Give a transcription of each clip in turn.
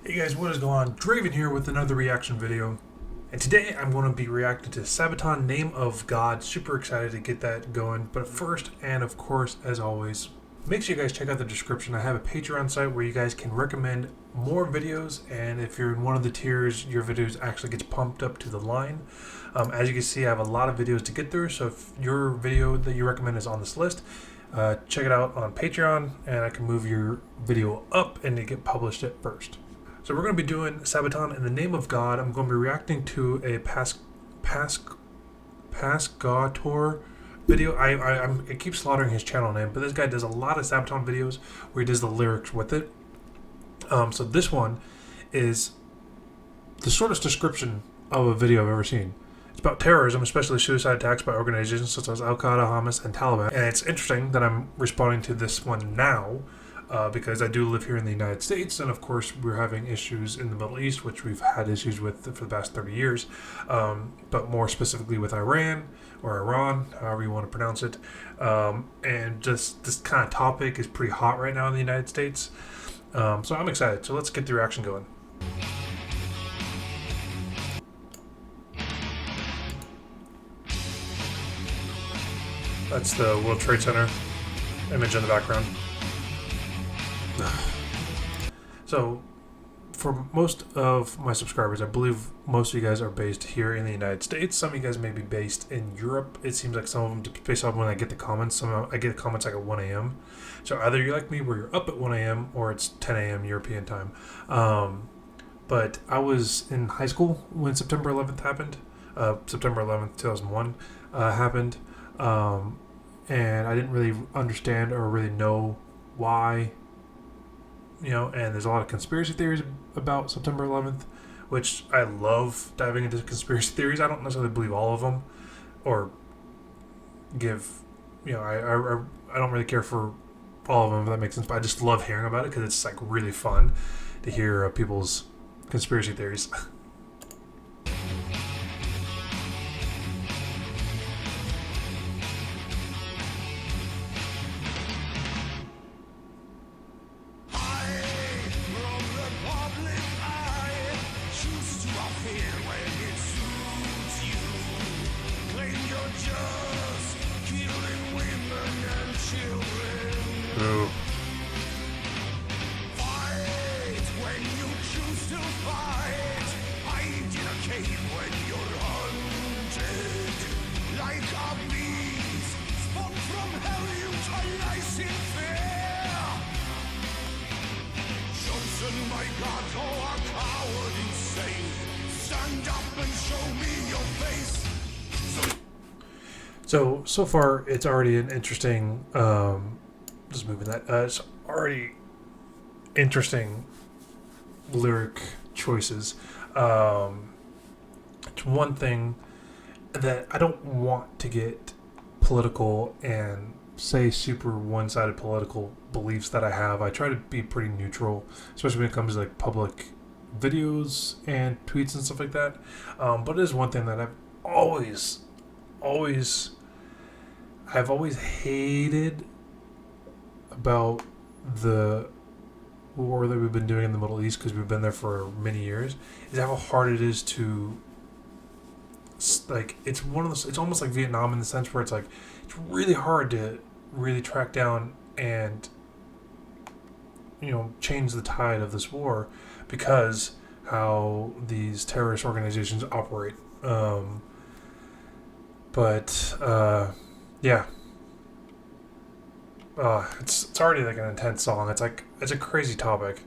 Hey guys, what is going on? Draven here with another reaction video. And today I'm going to be reacting to Sabaton, Name of God. Super excited to get that going. But first, and of course, as always, make sure you guys check out the description. I have a Patreon site where you guys can recommend more videos. And if you're in one of the tiers, your videos actually gets pumped up to the line. As you can see, I have a lot of videos to get through. So if your video that you recommend is on this list, check it out on Patreon. And I can move your video up and it get published at first. So we're going to be doing Sabaton in the Name of God. I'm going to be reacting to a Pascator video. I keep slaughtering his channel name, but this guy does a lot of Sabaton videos where he does the lyrics with it. So this one is the shortest description of a video I've ever seen. It's about terrorism, especially suicide attacks by organizations such as Al-Qaeda, Hamas, and Taliban. And it's interesting that I'm responding to this one now. Because I do live here in the United States, and of course we're having issues in the Middle East, which we've had issues with for the past 30 years, but more specifically with Iran, or Iran, however you want to pronounce it, and just this kind of topic is pretty hot right now in the United States, so I'm excited. So let's get the reaction going. That's the World Trade Center image in the background. So, for most of my subscribers, I believe most of you guys are based here in the United States. Some of you guys may be based in Europe. It seems like some of them, based on when I get the comments, I get comments like at 1 a.m. So either you're like me where you're up at 1 a.m. or it's 10 a.m. European time. But I was in high school when September 11th happened. September 11th, 2001 happened. And I didn't really understand or really know why. You know, and there's a lot of conspiracy theories about September 11th, which I love diving into conspiracy theories. I don't necessarily believe all of them, or give, you know, I don't really care for all of them, if that makes sense. But I just love hearing about it because it's like really fun to hear people's conspiracy theories. Ooh. Fight when you choose to fight. Hide in a cave when you're hunted. Like a beast, spawned from hell, you lies in fear. Chosen by God, oh, a coward insane. Stand up and show me your face. So far, it's already an interesting. Just moving that. It's already interesting lyric choices. It's one thing that I don't want to get political and say super one-sided political beliefs that I have. I try to be pretty neutral, especially when it comes to like public videos and tweets and stuff like that. But it is one thing that I've always hated about the war that we've been doing in the Middle East, because we've been there for many years, is how hard it is to, like, it's one of those, it's almost like Vietnam in the sense where it's like, it's really hard to really track down and, you know, change the tide of this war because how these terrorist organizations operate. Yeah. It's already like an intense song. It's like, it's a crazy topic.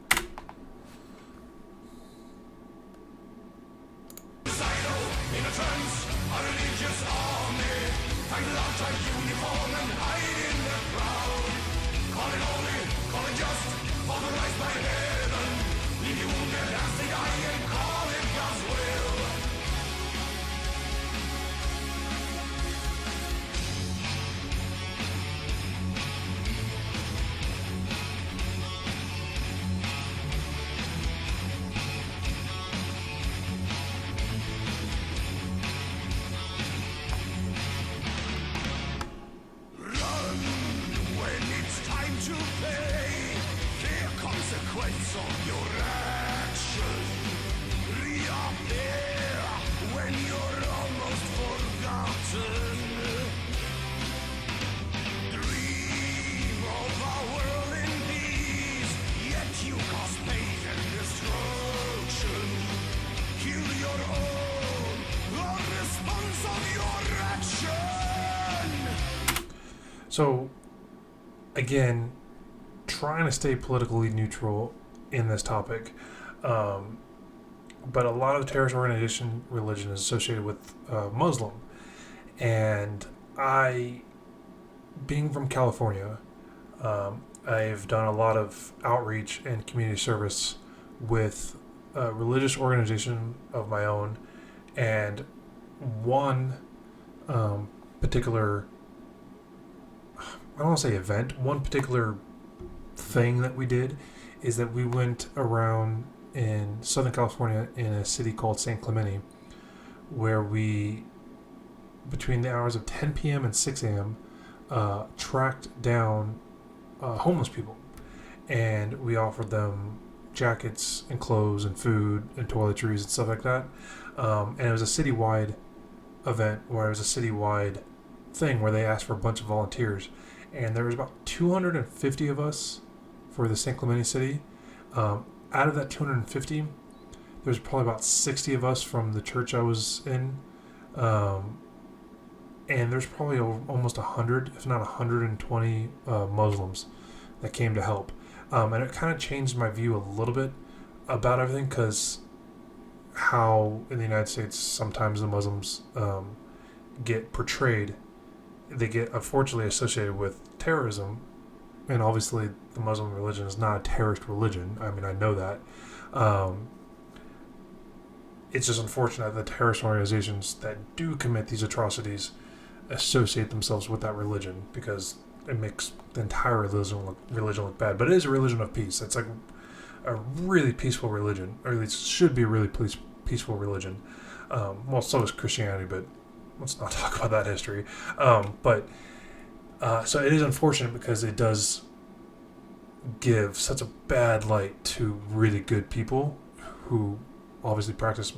So, again, trying to stay politically neutral in this topic, um, but a lot of the terrorist organization religion is associated with Muslim. And I, being from California, I've done a lot of outreach and community service with a religious organization of my own, and one particular, I don't want to say event, one particular thing that we did is that we went around in Southern California in a city called San Clemente, where we, between the hours of 10 p.m. and 6 a.m., tracked down homeless people, and we offered them jackets and clothes and food and toiletries and stuff like that. And it was a citywide event where it was a citywide thing where they asked for a bunch of volunteers, and there was about 250 of us for the San Clemente city. Out of that 250, there was probably about 60 of us from the church I was in. And there's probably almost 100, if not 120 Muslims that came to help. And it kind of changed my view a little bit about everything, because how in the United States sometimes the Muslims get portrayed, they get unfortunately associated with terrorism, and obviously the Muslim religion is not a terrorist religion. I mean, I know that. It's just unfortunate that the terrorist organizations that do commit these atrocities associate themselves with that religion, because it makes the entire religion look bad. But it is a religion of peace. It's like a really peaceful religion, or at least should be a really peaceful religion. Well, so is Christianity, but let's not talk about that history. So it is unfortunate because it does give such a bad light to really good people who obviously practice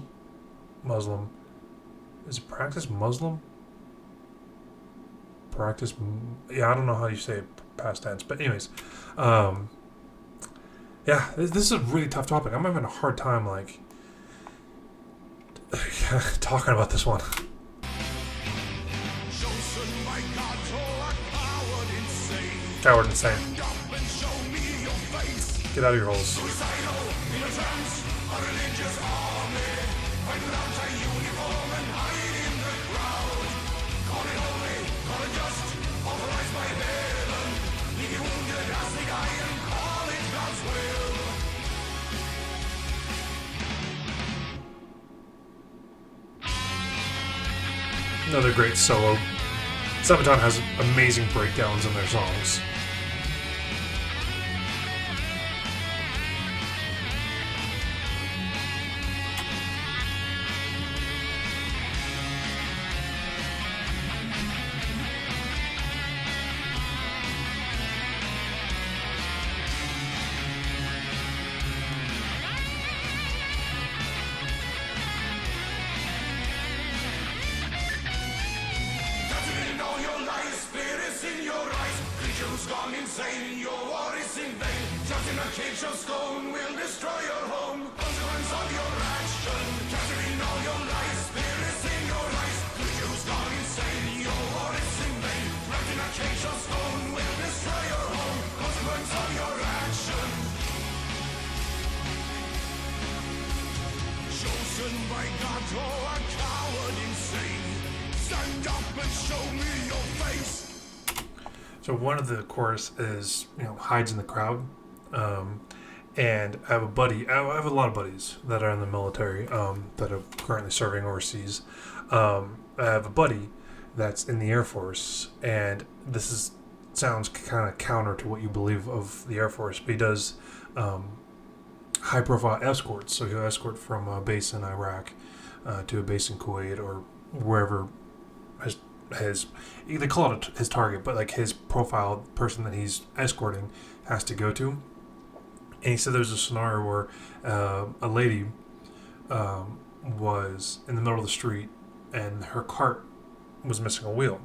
Muslim. Is it practice Muslim? Yeah, I don't know how you say it past tense, but anyways, yeah, this is a really tough topic. I'm having a hard time like talking about this one. Coward insane. Get out of your holes. Another great solo. Sabaton has amazing breakdowns in their songs. Gone insane, your war is in vain. Trapped in a cage of stone will destroy your home. Consequence of your action, capturing all your lies. Spirits in your eyes, creatures gone insane, your war is in vain. Trapped in a cage of stone will destroy your home. Consequence of your action. Chosen by God, oh, a coward insane. Stand up and show me your face. So one of the chorus is, hides in the crowd. And I have a buddy, I have a lot of buddies that are in the military, that are currently serving overseas. I have a buddy that's in the Air Force, and sounds kind of counter to what you believe of the Air Force, but he does high profile escorts. So he'll escort from a base in Iraq to a base in Kuwait or wherever his they call it his target, but like his profile person that he's escorting has to go to. And he said there's a scenario where a lady was in the middle of the street and her cart was missing a wheel,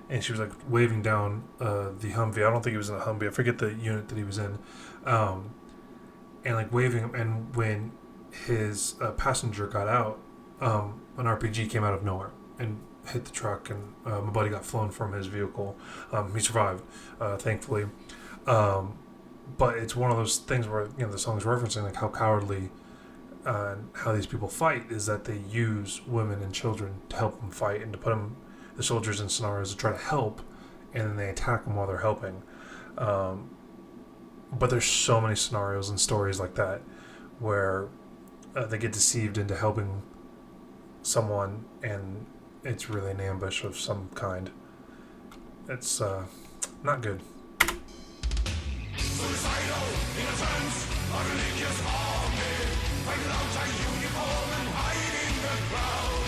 and she was like waving down the Humvee. I don't think he was in a Humvee. I forget the unit that he was in, and like waving him. And when his passenger got out, an RPG came out of nowhere and hit the truck, and my buddy got flown from his vehicle. He survived, thankfully. But it's one of those things where, you know, the song's referencing like how cowardly and how these people fight is that they use women and children to help them fight and to put the soldiers in scenarios to try to help, and then they attack them while they're helping. But there's so many scenarios and stories like that where they get deceived into helping someone, and it's really an ambush of some kind. It's not good. Suicidal innocence, a religious army, fight without a uniform and hide in the crowd.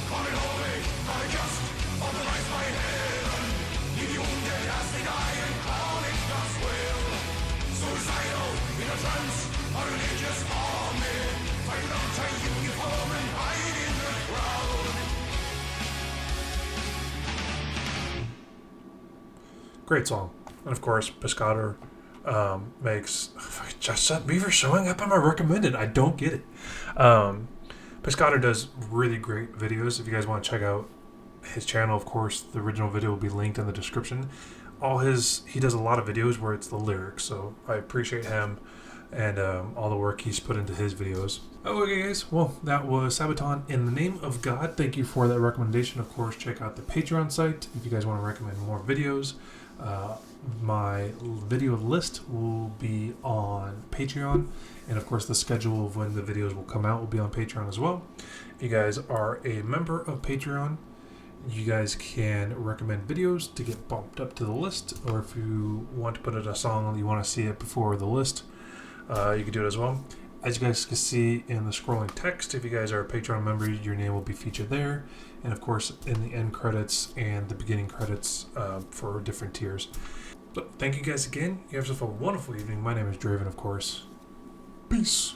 Call it holy, call it just, authorized by heaven. Leave the wounded as they die and call it God's will. Suicidal innocence, a religious army, fight without a uniform and hide in the crowd. Great song. And of course, Pescator makes... Just said Beaver showing up on my recommended. I don't get it. Pescator does really great videos. If you guys want to check out his channel, of course, the original video will be linked in the description. He does a lot of videos where it's the lyrics, so I appreciate him and all the work he's put into his videos. Okay, guys. Well, that was Sabaton in the Name of God. Thank you for that recommendation. Of course, check out the Patreon site if you guys want to recommend more videos. My video list will be on Patreon, and of course the schedule of when the videos will come out will be on Patreon as well. If you guys are a member of Patreon, you guys can recommend videos to get bumped up to the list, or if you want to put in a song and you want to see it before the list, you can do it as well. As you guys can see in the scrolling text, if you guys are a Patreon member, your name will be featured there, and of course in the end credits and the beginning credits for different tiers. So thank you guys again. You have yourself a wonderful evening. My name is Draven, of course. Peace.